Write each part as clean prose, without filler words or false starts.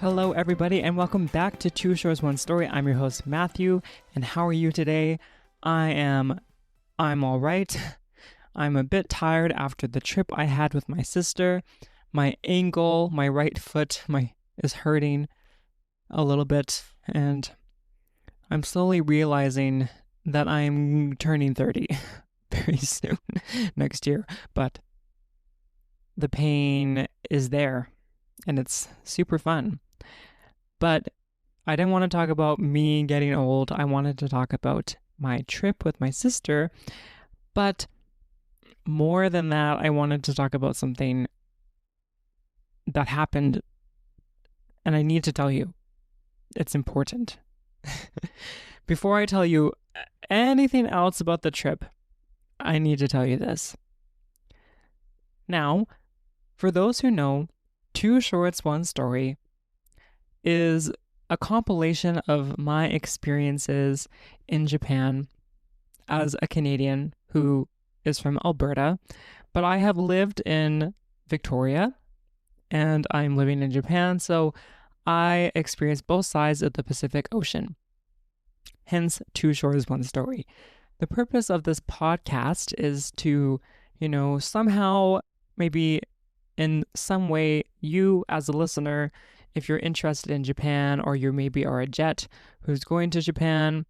Hello, everybody, and welcome back to Two Shores, One Story. I'm your host, Matthew, and how are you today? I'm all right. I'm a bit tired after the trip I had with my sister. My ankle, my right foot, is hurting a little bit, and I'm slowly realizing that I'm turning 30 very soon next year, but the pain is there, and it's super fun. But I didn't want to talk about me getting old. I wanted to talk about my trip with my sister. But more than that, I wanted to talk about something that happened. And I need to tell you, it's important. Before I tell you anything else about the trip, I need to tell you this. Now, for those who know, Two Shorts, One Story is a compilation of my experiences in Japan as a Canadian who is from Alberta, but I have lived in Victoria and I'm living in Japan, so I experienced both sides of the Pacific Ocean. Hence, Two Shores, One Story. The purpose of this podcast is to, somehow, maybe in some way, you as a listener, if you're interested in Japan, or you maybe are a jet who's going to Japan,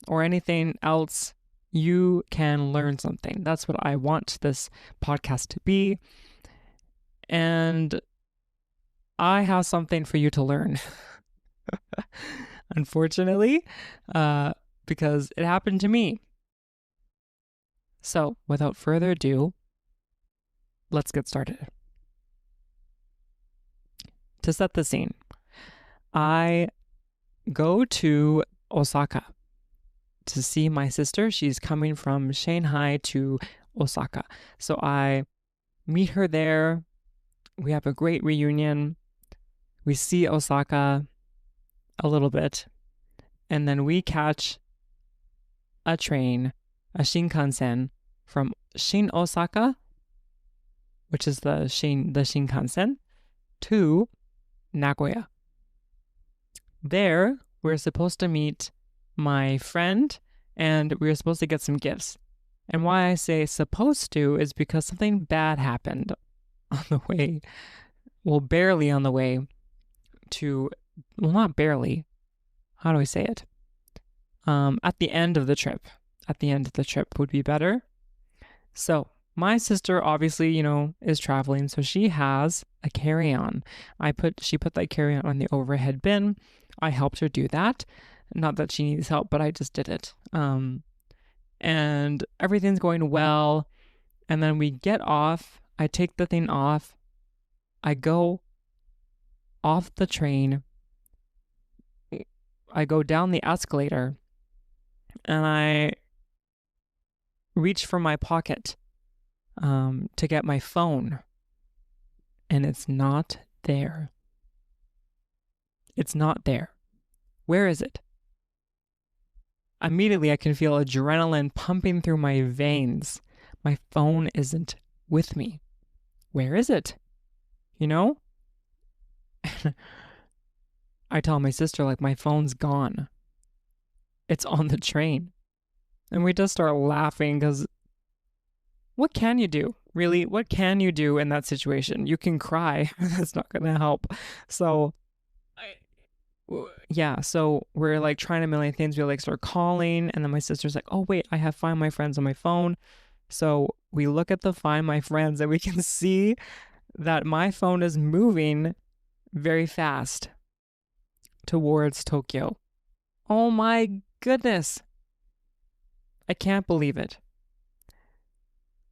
or anything else, you can learn something. That's what I want this podcast to be. And I have something for you to learn. Unfortunately, because it happened to me. So, without further ado, let's get started. To set the scene, I go to Osaka to see my sister. She's coming from Shanghai to Osaka. So I meet her there. We have a great reunion. We see Osaka a little bit. And then we catch a train, a Shinkansen, from Shin Osaka, which is the Shinkansen, to Nagoya. There, we're supposed to meet my friend, and we were supposed to get some gifts. And why I say supposed to is because something bad happened on the way. Well, barely on the way to, well, not barely. How do I say it? At the end of the trip. At the end of the trip would be better. So, my sister obviously, is traveling, so she has a carry-on. She put that carry-on on the overhead bin. I helped her do that. Not that she needs help, but I just did it. And everything's going well. And then we get off. I take the thing off. I go off the train. I go down the escalator. And I reach for my pocket to get my phone. And it's not there. It's not there. Where is it? Immediately, I can feel adrenaline pumping through my veins. My phone isn't with me. Where is it? I tell my sister, my phone's gone. It's on the train. And we just start laughing because what can you do? Really, what can you do in that situation? You can cry. That's not going to help. So, so we're trying a million things. We start calling, and then my sister's like, oh, wait, I have Find My Friends on my phone. So we look at the Find My Friends, and we can see that my phone is moving very fast towards Tokyo. Oh my goodness. I can't believe it.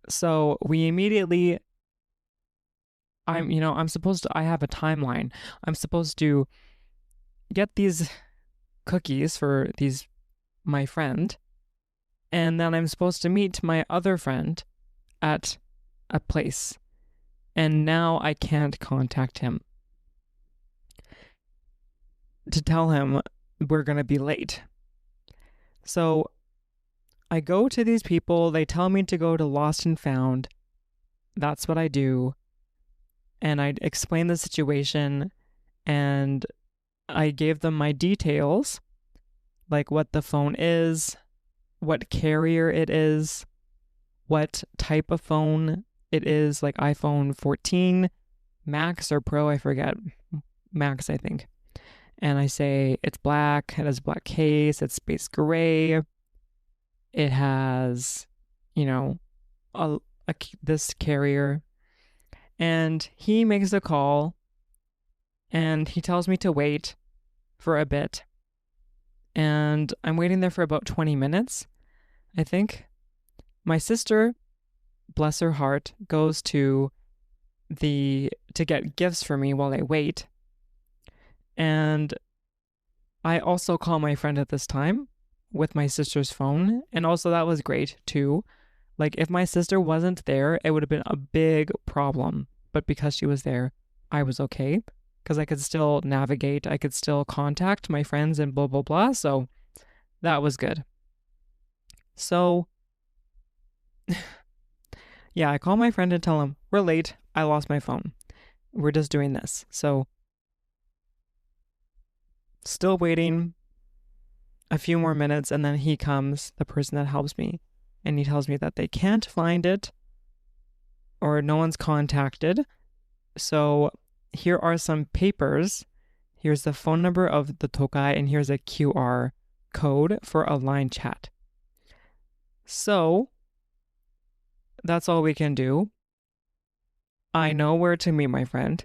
So we immediately, I have a timeline. I'm supposed to get these cookies for my friend, and then I'm supposed to meet my other friend at a place. And now I can't contact him to tell him we're going to be late. So I go to these people. They tell me to go to Lost and Found. That's what I do. And I explain the situation, and I gave them my details, like what the phone is, what carrier it is, what type of phone it is, like iPhone 14, Max or Pro, I forget. Max, I think. And I say it's black, it has a black case, it's space gray, it has, you know, this carrier. And he makes a call and he tells me to wait for a bit. And I'm waiting there for about 20 minutes, I think. My sister, bless her heart, goes to get gifts for me while I wait. And I also call my friend at this time with my sister's phone. And also that was great too. Like if my sister wasn't there, it would have been a big problem. But because she was there, I was okay. Because I could still navigate. I could still contact my friends and blah, blah, blah. So that was good. So yeah, I call my friend and tell him, we're late. I lost my phone. We're just doing this. So still waiting a few more minutes, and then he comes, the person that helps me, and he tells me that they can't find it or no one's contacted. So here are some papers. Here's the phone number of the Tokai, and here's a QR code for a line chat. So that's all we can do. I know where to meet my friend.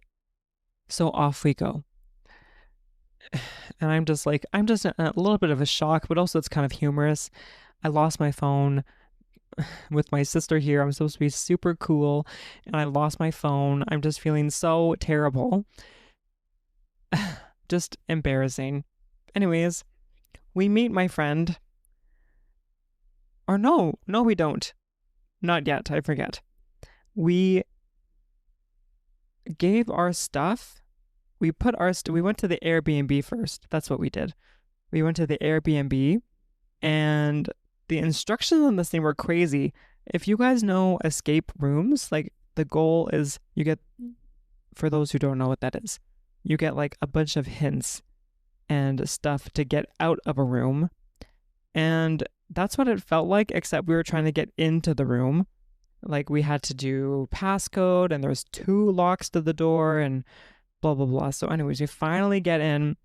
So off we go. And I'm just in a little bit of a shock, but also it's kind of humorous. I lost my phone with my sister here. I'm supposed to be super cool, and I lost my phone. I'm just feeling so terrible. Just embarrassing. Anyways, we meet my friend. Or no, we don't. Not yet, I forget. We gave our stuff. We went to the Airbnb first. That's what we did. We went to the Airbnb, and the instructions on this thing were crazy. If you guys know escape rooms, like the goal is you get, for those who don't know what that is, you get like a bunch of hints and stuff to get out of a room. And that's what it felt like, except we were trying to get into the room. Like we had to do passcode, and there's 2 locks to the door and blah, blah, blah. So anyways, we finally get in.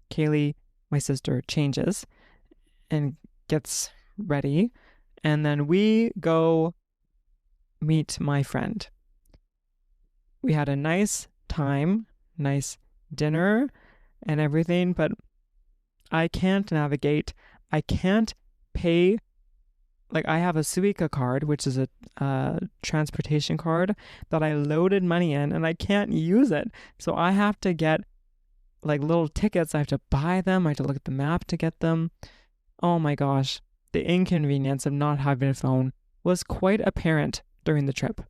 Kaylee, my sister, changes and gets ready. And then we go meet my friend. We had a nice time, nice dinner and everything, but I can't navigate. I can't pay. Like I have a Suica card, which is a transportation card that I loaded money in, and I can't use it. So I have to get like little tickets. I have to buy them. I have to look at the map to get them. Oh my gosh. The inconvenience of not having a phone was quite apparent during the trip.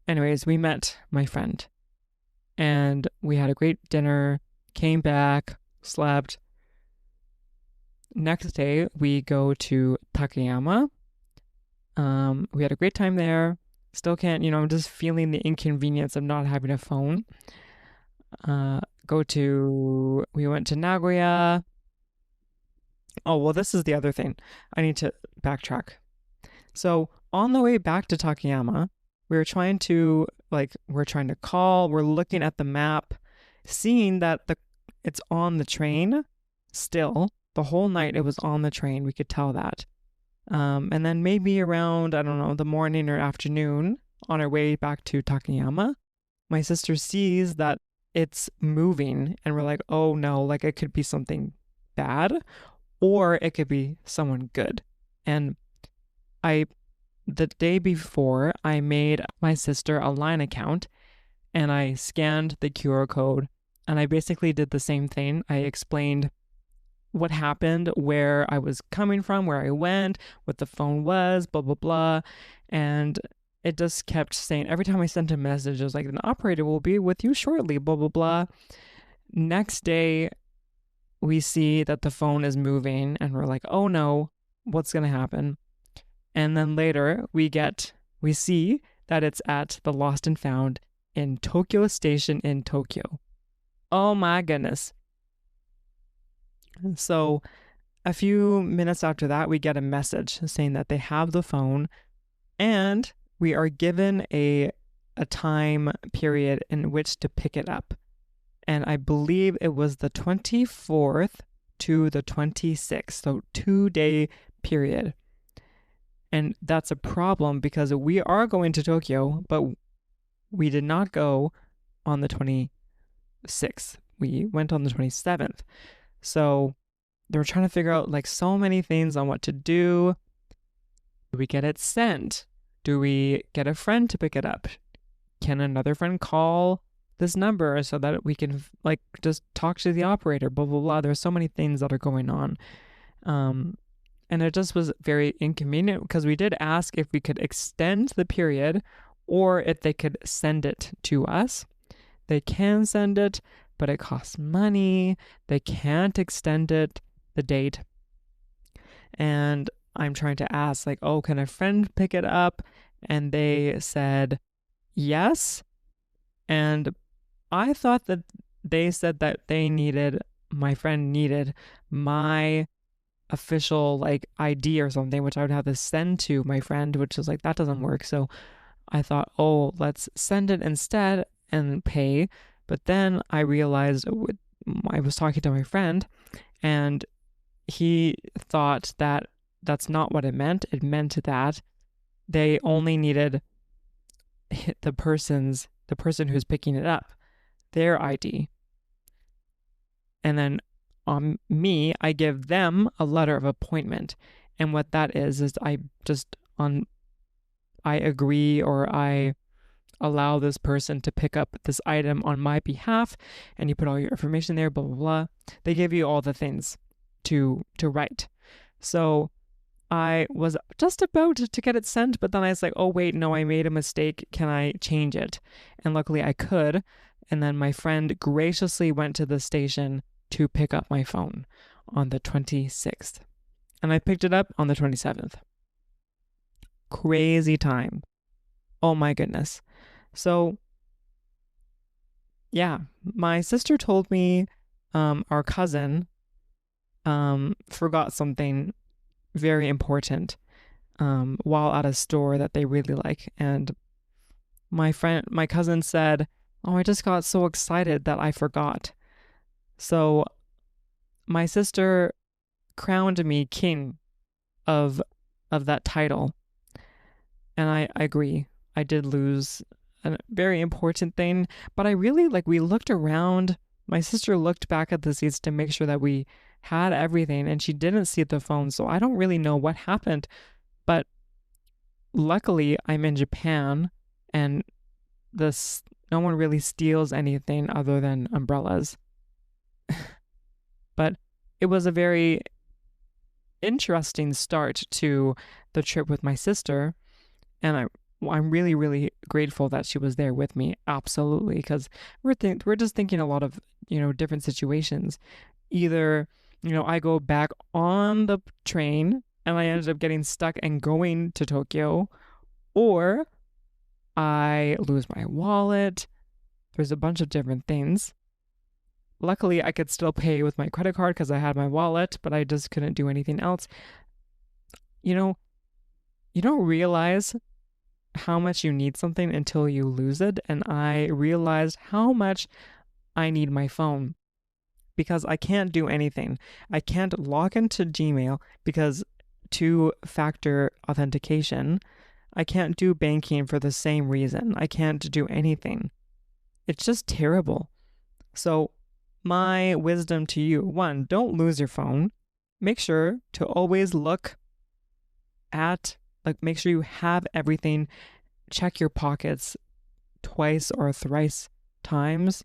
Anyways, we met my friend, and we had a great dinner, came back, slept. Next day, we go to Takayama. We had a great time there. Still can't, I'm just feeling the inconvenience of not having a phone. We went to Nagoya. Oh, well, this is the other thing. I need to backtrack. So on the way back to Takayama, we're trying to call, we're looking at the map, seeing that it's on the train still. The whole night it was on the train. We could tell that. And then maybe around, I don't know, the morning or afternoon on our way back to Takayama, my sister sees that it's moving, and we're like, oh no, like it could be something bad or it could be someone good. And the day before, I made my sister a Line account, and I scanned the QR code, and I basically did the same thing. I explained what happened, where I was coming from, where I went, what the phone was, blah, blah, blah. And it just kept saying, every time I sent a message, it was like, an operator will be with you shortly, blah, blah, blah. Next day, we see that the phone is moving, and we're like, oh no, what's going to happen? And then later, we see that it's at the Lost and Found in Tokyo Station in Tokyo. Oh my goodness. So a few minutes after that, we get a message saying that they have the phone and we are given a time period in which to pick it up. And I believe it was the 24th to the 26th, so 2-day period. And that's a problem because we are going to Tokyo, but we did not go on the 26th. We went on the 27th. So they were trying to figure out like so many things on what to do. Do we get it sent? Do we get a friend to pick it up? Can another friend call this number so that we can like just talk to the operator, blah, blah, blah. There's so many things that are going on. And it just was very inconvenient because we did ask if we could extend the period or if they could send it to us. They can send it, but it costs money. They can't extend it, the date. And I'm trying to ask like, oh, can a friend pick it up? And they said yes. And I thought that they said that my friend needed my official like ID or something, which I would have to send to my friend, which is like, that doesn't work. So I thought, oh, let's send it instead and pay. But then I realized I was talking to my friend and he thought that that's not what it meant. It meant that they only needed the person who's picking it up, their ID. And then on me, I give them a letter of appointment. And what that is I agree or I allow this person to pick up this item on my behalf, and you put all your information there, blah, blah, blah. They give you all the things to write. So I was just about to get it sent, but then I was like, oh, wait, no, I made a mistake. Can I change it? And luckily I could. And then my friend graciously went to the station to pick up my phone on the 26th. And I picked it up on the 27th. Crazy time. Oh my goodness. So, yeah, my sister told me our cousin forgot something very important while at a store that they really like. And my cousin said, oh, I just got so excited that I forgot. So my sister crowned me king of that title. And I agree. I did lose a very important thing, but I really we looked around. My sister looked back at the seats to make sure that we had everything, and she didn't see the phone. So I don't really know what happened, but luckily I'm in Japan and no one really steals anything other than umbrellas. But it was a very interesting start to the trip with my sister, and I'm really, really grateful that she was there with me. Absolutely, because we're just thinking a lot of different situations. Either I go back on the train and I ended up getting stuck and going to Tokyo, or I lose my wallet. There's a bunch of different things. Luckily, I could still pay with my credit card because I had my wallet, but I just couldn't do anything else. You don't realize how much you need something until you lose it. And I realized how much I need my phone because I can't do anything. I can't log into Gmail because two-factor authentication. I can't do banking for the same reason. I can't do anything. It's just terrible. So my wisdom to you, one, don't lose your phone. Make sure to always look at, make sure you have everything. Check your pockets twice or thrice times.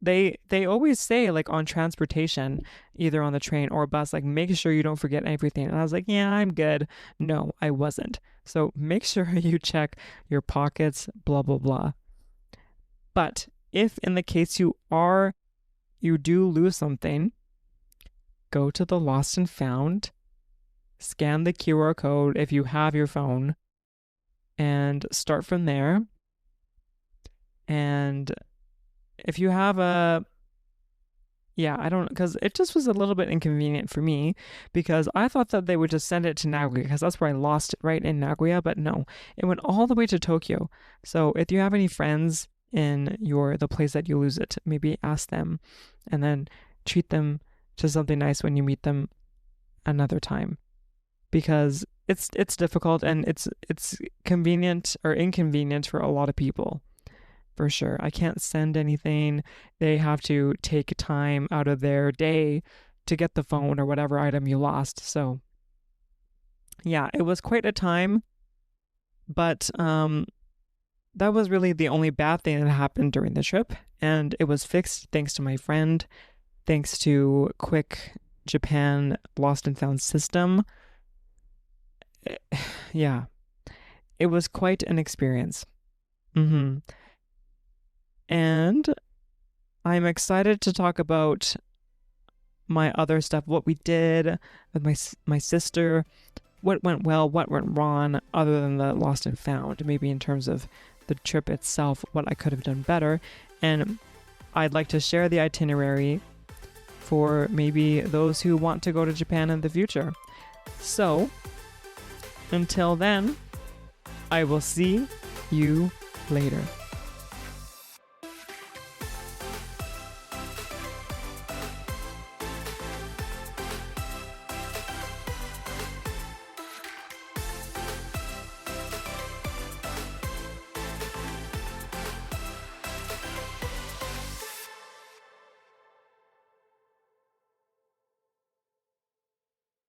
They always say on transportation, either on the train or bus, make sure you don't forget everything. And I was like, yeah, I'm good. No, I wasn't. So make sure you check your pockets, blah, blah, blah. But if in the case you do lose something, go to the lost and found, scan the QR code if you have your phone, and start from there. And if you have because it just was a little bit inconvenient for me, because I thought that they would just send it to Nagoya because that's where I lost it, right in Nagoya, but no, it went all the way to Tokyo. So if you have any friends in the place that you lose it, maybe ask them and then treat them to something nice when you meet them another time, because it's difficult and it's convenient or inconvenient for a lot of people. For sure. I can't send anything. They have to take time out of their day to get the phone or whatever item you lost. So yeah, it was quite a time, but that was really the only bad thing that happened during the trip, and it was fixed thanks to my friend, thanks to Quick Japan Lost and Found system. Yeah, it was quite an experience. And I'm excited to talk about my other stuff, what we did with my sister, what went well, what went wrong, other than the Lost and Found, maybe in terms of the trip itself, what I could have done better. And I'd like to share the itinerary for maybe those who want to go to Japan in the future. So, until then, I will see you later.